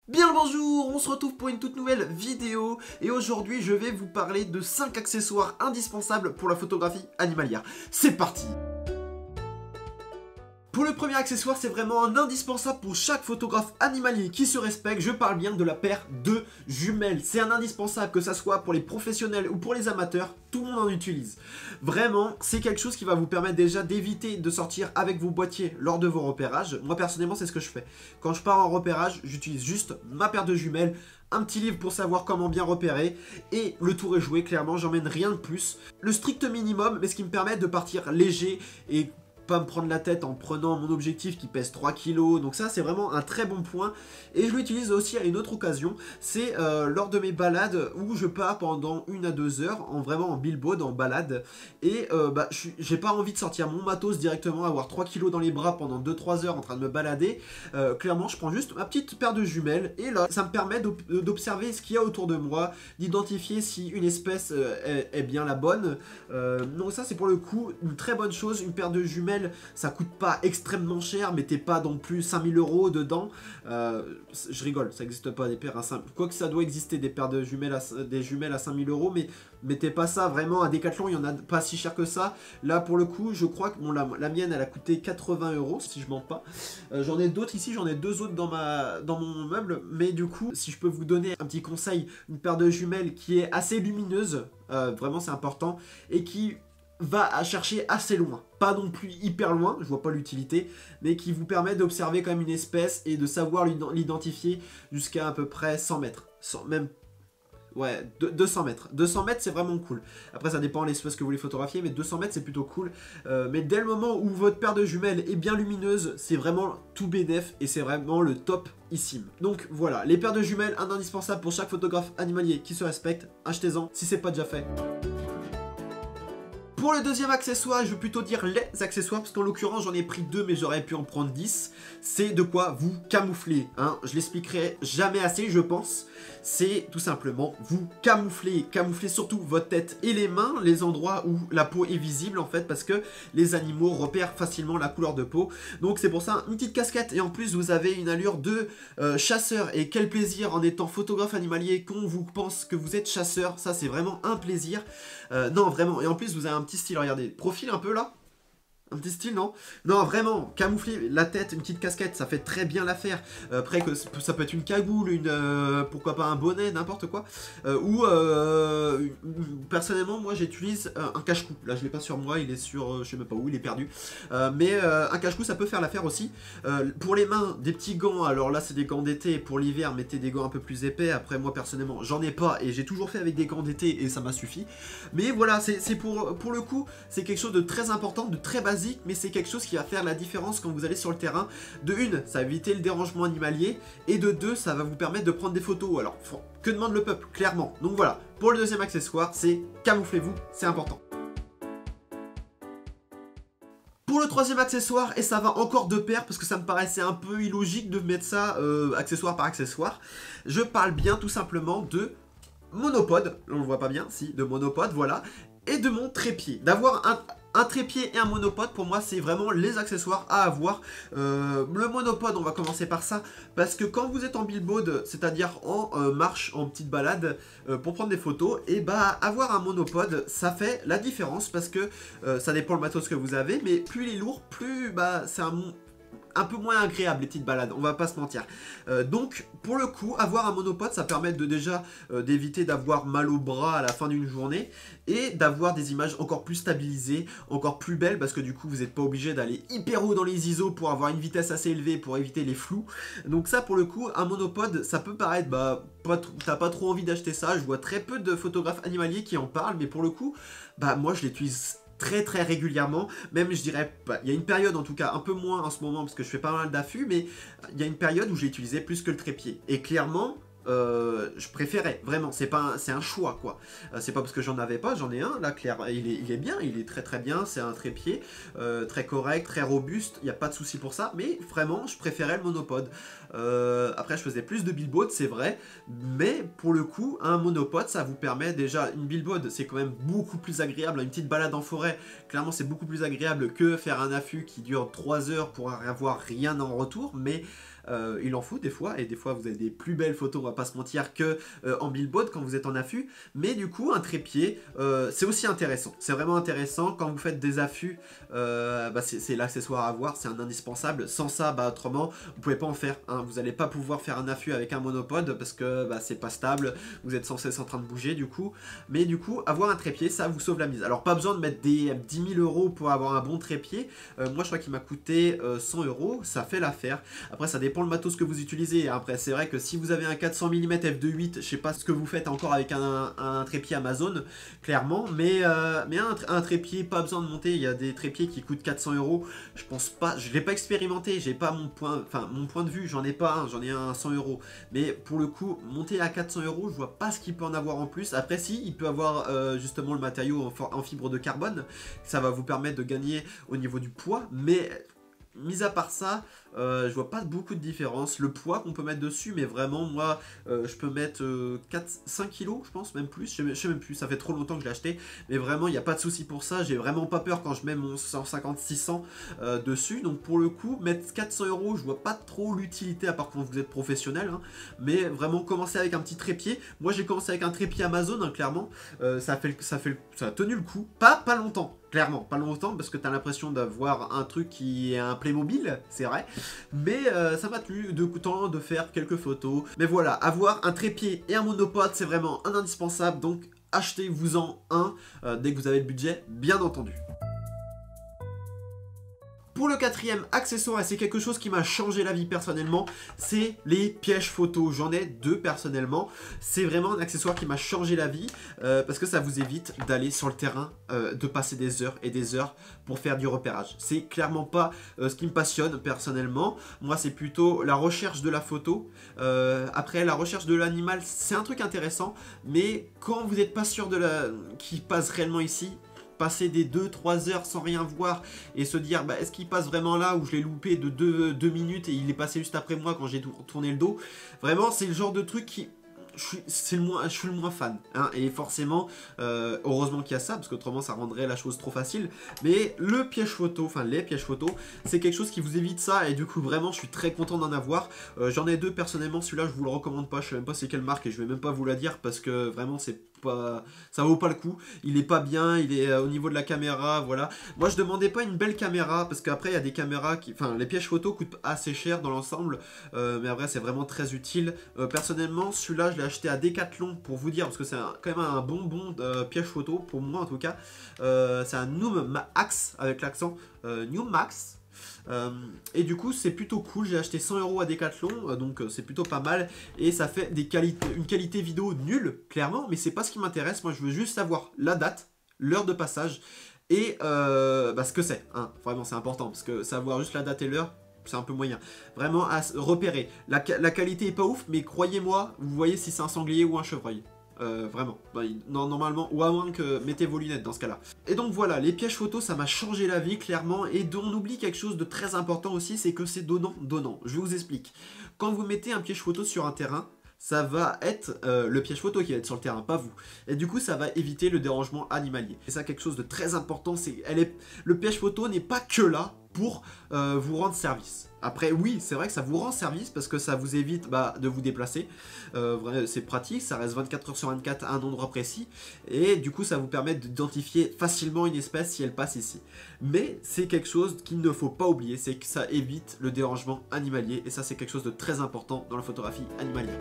Bien le bonjour, on se retrouve pour une toute nouvelle vidéo et aujourd'hui je vais vous parler de 5 accessoires indispensables pour la photographie animalière. C'est parti! Pour le premier accessoire, c'est vraiment un indispensable pour chaque photographe animalier qui se respecte. Je parle bien de la paire de jumelles. C'est un indispensable, que ça soit pour les professionnels ou pour les amateurs, tout le monde en utilise. Vraiment, c'est quelque chose qui va vous permettre déjà d'éviter de sortir avec vos boîtiers lors de vos repérages. Moi personnellement, c'est ce que je fais. Quand je pars en repérage, j'utilise juste ma paire de jumelles, un petit livre pour savoir comment bien repérer, et le tour est joué, clairement, j'emmène rien de plus. Le strict minimum, mais ce qui me permet de partir léger et pas me prendre la tête en prenant mon objectif qui pèse 3 kg, donc ça c'est vraiment un très bon point. Et je l'utilise aussi à une autre occasion, c'est lors de mes balades où je pars pendant 1 à 2 heures, vraiment en billboard, en balade, et j'ai pas envie de sortir mon matos directement, avoir 3 kg dans les bras pendant 2-3 heures en train de me balader. Clairement je prends juste ma petite paire de jumelles, et là ça me permet d'observer ce qu'il y a autour de moi, d'identifier si une espèce est bien la bonne. Donc ça c'est pour le coup une très bonne chose. Une paire de jumelles, ça coûte pas extrêmement cher, mettez pas non plus 5000 € dedans. Je rigole, ça n'existe pas des paires à 5. Quoique ça doit exister des paires de jumelles à 5000 €, mais mettez pas ça vraiment à Decathlon, il y en a pas si cher que ça. Là pour le coup, je crois que bon, la mienne elle a coûté 80 € si je mens pas. J'en ai d'autres ici, j'en ai 2 autres dans mon meuble, mais du coup, si je peux vous donner un petit conseil, une paire de jumelles qui est assez lumineuse, vraiment c'est important, et qui va à chercher assez loin, pas non plus hyper loin, je vois pas l'utilité, mais qui vous permet d'observer quand même une espèce et de savoir l'identifier jusqu'à peu près 100 mètres, même, ouais, 200 mètres. 200 mètres c'est vraiment cool. Après ça dépend de l'espèce que vous voulez photographier, mais 200 mètres c'est plutôt cool. Mais dès le moment où votre paire de jumelles est bien lumineuse, c'est vraiment tout bénef et c'est vraiment le topissime. Donc voilà, les paires de jumelles, un indispensable pour chaque photographe animalier qui se respecte. Achetez-en si c'est pas déjà fait. Pour le deuxième accessoire, je vais plutôt dire les accessoires, parce qu'en l'occurrence j'en ai pris 2 mais j'aurais pu en prendre 10. C'est de quoi vous camoufler, hein. Je l'expliquerai jamais assez je pense. C'est tout simplement vous camoufler, camoufler surtout votre tête et les mains, les endroits où la peau est visible en fait, parce que les animaux repèrent facilement la couleur de peau. Donc c'est pour ça une petite casquette, et en plus vous avez une allure de chasseur, et quel plaisir en étant photographe animalier qu'on vous pense que vous êtes chasseur, ça c'est vraiment un plaisir. Non vraiment, et en plus vous avez un petit style, regardez, profil un peu là. Un petit style, non? Non, vraiment, camoufler la tête, une petite casquette, ça fait très bien l'affaire. Après, que ça peut être une cagoule, pourquoi pas un bonnet, n'importe quoi. Personnellement, moi j'utilise un cache-cou. Là, je l'ai pas sur moi, il est sur, je sais même pas où, il est perdu. Mais un cache-cou, ça peut faire l'affaire aussi. Pour les mains, des petits gants. Alors là, c'est des gants d'été. Pour l'hiver, mettez des gants un peu plus épais. Après, moi personnellement, j'en ai pas et j'ai toujours fait avec des gants d'été et ça m'a suffi. Mais voilà, c'est pour le coup, c'est quelque chose de très important, de très basique, mais c'est quelque chose qui va faire la différence quand vous allez sur le terrain. De une, ça va éviter le dérangement animalier, et de deux, ça va vous permettre de prendre des photos. Alors, que demande le peuple, clairement. Donc voilà, pour le deuxième accessoire, c'est camouflez-vous, c'est important. Pour le troisième accessoire, et ça va encore de pair parce que ça me paraissait un peu illogique de mettre ça accessoire par accessoire, je parle bien tout simplement de monopode, on le voit pas bien, si, de monopode, voilà, et de mon trépied. D'avoir un trépied et un monopode, pour moi, c'est vraiment les accessoires à avoir. Le monopode, on va commencer par ça, parce que quand vous êtes en billboard, c'est-à-dire en marche, en petite balade, pour prendre des photos, et bah avoir un monopode, ça fait la différence, parce que ça dépend le matos que vous avez, mais plus il est lourd, plus bah c'est un peu moins agréable les petites balades, on va pas se mentir. Donc pour le coup, avoir un monopode, ça permet de déjà d'éviter d'avoir mal au bras à la fin d'une journée, et d'avoir des images encore plus stabilisées, encore plus belles, parce que du coup vous n'êtes pas obligé d'aller hyper haut dans les ISO pour avoir une vitesse assez élevée pour éviter les flous. Donc ça pour le coup, un monopode, ça peut paraître, bah t'as pas trop envie d'acheter ça, je vois très peu de photographes animaliers qui en parlent, mais pour le coup, bah moi je l'utilise très régulièrement, même je dirais, il y a une période en tout cas, un peu moins en ce moment parce que je fais pas mal d'affûts, mais il y a une période où je l'ai utilisé plus que le trépied, et clairement je préférais, vraiment, c'est un choix quoi. C'est pas parce que j'en avais pas, j'en ai un là, clair, il est bien, il est très bien, c'est un trépied très correct, très robuste, il n'y a pas de souci pour ça, mais vraiment je préférais le monopode. Après je faisais plus de billboard, c'est vrai, mais pour le coup un monopode ça vous permet déjà, une billboard c'est quand même beaucoup plus agréable, une petite balade en forêt, clairement c'est beaucoup plus agréable que faire un affût qui dure 3 heures pour avoir rien en retour, mais il en faut des fois, et des fois vous avez des plus belles photos, on va pas se mentir, que en billboard quand vous êtes en affût. Mais du coup, un trépied, c'est aussi intéressant. C'est vraiment intéressant quand vous faites des affûts. C'est l'accessoire à avoir, c'est un indispensable. Sans ça, autrement, vous pouvez pas en faire. Hein. Vous n'allez pas pouvoir faire un affût avec un monopode parce que c'est pas stable. Vous êtes sans cesse en train de bouger du coup. Mais du coup, avoir un trépied, ça vous sauve la mise. Alors, pas besoin de mettre des 10 000 € pour avoir un bon trépied. Moi, je crois qu'il m'a coûté 100 €. Ça fait l'affaire. Après, ça dépend le matos que vous utilisez. Après, c'est vrai que si vous avez un 400 mm f2.8, je sais pas ce que vous faites encore avec un trépied Amazon, clairement. Mais un trépied, pas besoin de monter. Il y a des trépieds qui coûtent 400 €. Je pense pas, je l'ai pas expérimenté. J'ai pas mon point de vue. J'en ai pas un. J'en ai un 100 €. Mais pour le coup, monter à 400 €, je vois pas ce qu'il peut en avoir en plus. Après, si, il peut avoir justement le matériau en fibre de carbone. Ça va vous permettre de gagner au niveau du poids. Mais mis à part ça, je vois pas beaucoup de différence. Le poids qu'on peut mettre dessus, mais vraiment, moi, je peux mettre 5 kilos, je pense, même plus. Je sais même plus, ça fait trop longtemps que je l'ai acheté. Mais vraiment, il n'y a pas de souci pour ça. J'ai vraiment pas peur quand je mets mon 150-600 dessus. Donc, pour le coup, mettre 400 €, je vois pas trop l'utilité, à part quand vous êtes professionnel. Hein. Mais vraiment, commencer avec un petit trépied. Moi, j'ai commencé avec un trépied Amazon, hein, clairement. Ça a tenu le coup. Pas longtemps. Clairement, pas longtemps, parce que tu as l'impression d'avoir un truc qui est un Playmobil, c'est vrai. Mais ça m'a tenu de temps de faire quelques photos. Mais voilà, avoir un trépied et un monopode, c'est vraiment un indispensable. Donc achetez-vous-en un dès que vous avez le budget, bien entendu. Pour le quatrième accessoire, et c'est quelque chose qui m'a changé la vie personnellement, c'est les pièges photos. J'en ai 2 personnellement. C'est vraiment un accessoire qui m'a changé la vie parce que ça vous évite d'aller sur le terrain, de passer des heures et des heures pour faire du repérage. C'est clairement pas ce qui me passionne personnellement. Moi, c'est plutôt la recherche de la photo. Après, la recherche de l'animal, c'est un truc intéressant, mais quand vous n'êtes pas sûr qui passe réellement ici, passer des 2-3 heures sans rien voir et se dire est-ce qu'il passe vraiment là ou je l'ai loupé de 2 minutes et il est passé juste après moi quand j'ai tourné le dos. Vraiment, c'est le genre de truc qui... Je suis le moins fan, hein, et forcément, heureusement qu'il y a ça, parce qu'autrement ça rendrait la chose trop facile. Mais le piège photo, enfin les pièges photo, c'est quelque chose qui vous évite ça, et du coup vraiment je suis très content d'en avoir. J'en ai 2 personnellement, celui-là je vous le recommande pas, je sais même pas c'est quelle marque et je vais même pas vous la dire parce que vraiment c'est pas, ça vaut pas le coup. Il est pas bien, il est au niveau de la caméra, voilà. Moi je demandais pas une belle caméra parce qu'après il y a des caméras qui, enfin les pièges photo coûtent assez cher dans l'ensemble, mais après c'est vraiment très utile. Personnellement celui-là je l'ai acheté à Decathlon pour vous dire parce que c'est quand même un bonbon piège photo pour moi en tout cas. C'est un Noom Max avec l'accent Noom Max. Et du coup c'est plutôt cool, j'ai acheté 100 € à Decathlon, donc c'est plutôt pas mal. Et ça fait une qualité vidéo nulle, clairement, mais c'est pas ce qui m'intéresse. Moi je veux juste savoir la date, l'heure de passage et ce que c'est, hein. Vraiment c'est important, parce que savoir juste la date et l'heure, c'est un peu moyen. Vraiment à repérer. La qualité est pas ouf, mais croyez-moi, vous voyez si c'est un sanglier ou un chevreuil. Vraiment, non, normalement, ou à moins que mettez vos lunettes dans ce cas-là. Et donc voilà, les pièges photos, ça m'a changé la vie, clairement. Et on oublie quelque chose de très important aussi, c'est que c'est donnant. Je vous explique. Quand vous mettez un piège photo sur un terrain, ça va être le piège photo qui va être sur le terrain, pas vous. Et du coup, ça va éviter le dérangement animalier. Et ça, quelque chose de très important, le piège photo n'est pas que là pour vous rendre service. Après, oui, c'est vrai que ça vous rend service parce que ça vous évite de vous déplacer. C'est pratique, ça reste 24 heures sur 24 à un endroit précis. Et du coup, ça vous permet d'identifier facilement une espèce si elle passe ici. Mais c'est quelque chose qu'il ne faut pas oublier, c'est que ça évite le dérangement animalier. Et ça, c'est quelque chose de très important dans la photographie animalière.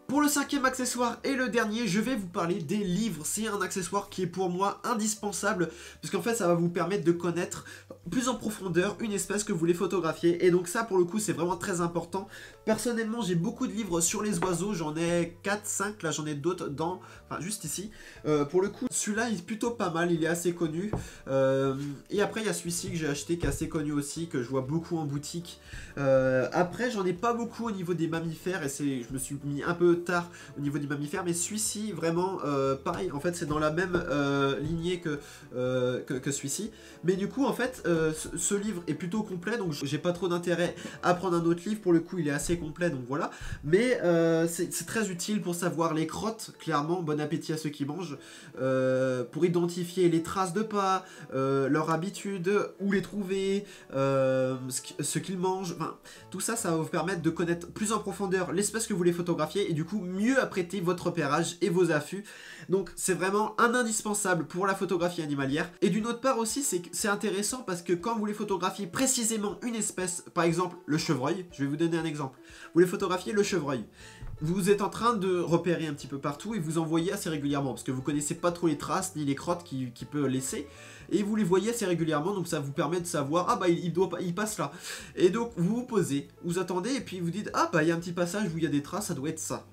Pour le 5e accessoire et le dernier, je vais vous parler des livres. C'est un accessoire qui est pour moi indispensable, parce qu'en fait ça va vous permettre de connaître plus en profondeur une espèce que vous voulez photographier. Et donc ça pour le coup c'est vraiment très important. Personnellement j'ai beaucoup de livres sur les oiseaux, j'en ai 4-5, là j'en ai d'autres juste ici. Pour le coup celui-là il est plutôt pas mal, il est assez connu. Et après il y a celui-ci que j'ai acheté qui est assez connu aussi, que je vois beaucoup en boutique. Après j'en ai pas beaucoup au niveau des mammifères, et je me suis mis un peu tard au niveau des mammifères, mais celui-ci vraiment pareil, en fait c'est dans la même lignée que celui-ci, mais du coup en fait ce livre est plutôt complet, donc j'ai pas trop d'intérêt à prendre un autre livre. Pour le coup, il est assez complet, donc voilà. Mais c'est très utile pour savoir les crottes, clairement. Bon appétit à ceux qui mangent. Pour identifier les traces de pas, leur habitude, où les trouver, ce qu'ils mangent. Enfin, tout ça, ça va vous permettre de connaître plus en profondeur l'espèce que vous voulez photographier et du coup mieux apprêter votre repérage et vos affûts. Donc c'est vraiment un indispensable pour la photographie animalière. Et d'une autre part aussi, c'est intéressant parce que quand vous voulez photographier précisément une espèce, par exemple le chevreuil, je vais vous donner un exemple. Vous voulez photographier le chevreuil. Vous êtes en train de repérer un petit peu partout et vous en voyez assez régulièrement parce que vous connaissez pas trop les traces ni les crottes qu'il peut laisser et vous les voyez assez régulièrement, donc ça vous permet de savoir ah bah il passe là. Et donc vous vous posez, vous attendez et puis vous dites ah bah il y a un petit passage où il y a des traces, ça doit être ça.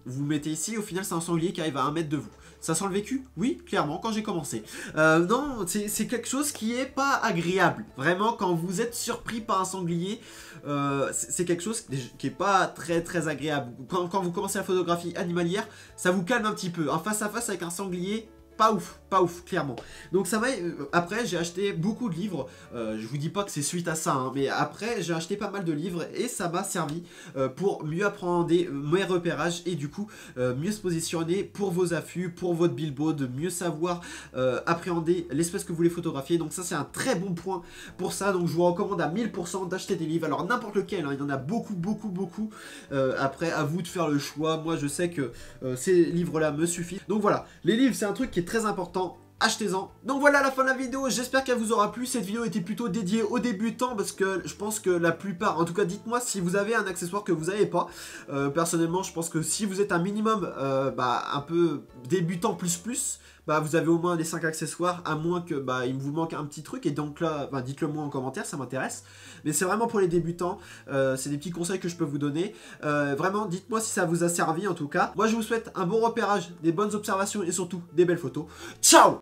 Vous vous mettez ici, au final c'est un sanglier qui arrive à 1 mètre de vous. Ça sent le vécu? Oui, clairement, quand j'ai commencé. Non, c'est quelque chose qui est pas agréable. Vraiment, quand vous êtes surpris par un sanglier, c'est quelque chose qui est pas très agréable. Quand vous commencez la photographie animalière, ça vous calme un petit peu. Un face à face avec un sanglier, pas ouf, clairement. Donc ça m'a... après, j'ai acheté beaucoup de livres. Je vous dis pas que c'est suite à ça, hein, mais après, j'ai acheté pas mal de livres et ça m'a servi pour mieux apprendre mes repérages et du coup, mieux se positionner pour vos affûts, pour votre billboard, de mieux savoir appréhender l'espèce que vous voulez photographier. Donc ça, c'est un très bon point pour ça. Donc je vous recommande à 1000% d'acheter des livres. Alors n'importe lequel, hein, il y en a beaucoup. Après, à vous de faire le choix. Moi, je sais que ces livres-là me suffisent. Donc voilà, les livres, c'est un truc qui est très important, achetez-en. Donc voilà la fin de la vidéo, j'espère qu'elle vous aura plu. Cette vidéo était plutôt dédiée aux débutants parce que je pense que la plupart, en tout cas dites-moi si vous avez un accessoire que vous n'avez pas. Personnellement je pense que si vous êtes un minimum un peu débutant plus, bah vous avez au moins les 5 accessoires, à moins que il vous manque un petit truc, et donc là dites-le moi en commentaire, ça m'intéresse. Mais c'est vraiment pour les débutants, c'est des petits conseils que je peux vous donner. Vraiment dites-moi si ça vous a servi en tout cas. Moi je vous souhaite un bon repérage, des bonnes observations et surtout des belles photos. Ciao!